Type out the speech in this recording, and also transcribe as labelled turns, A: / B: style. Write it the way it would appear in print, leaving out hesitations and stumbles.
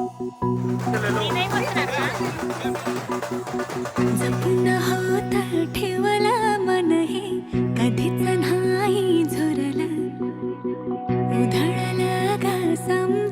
A: मी नाही बसणार का?
B: जपून होत ठेवला मन हे कधीच नाही झुरलं उधळलं ग समज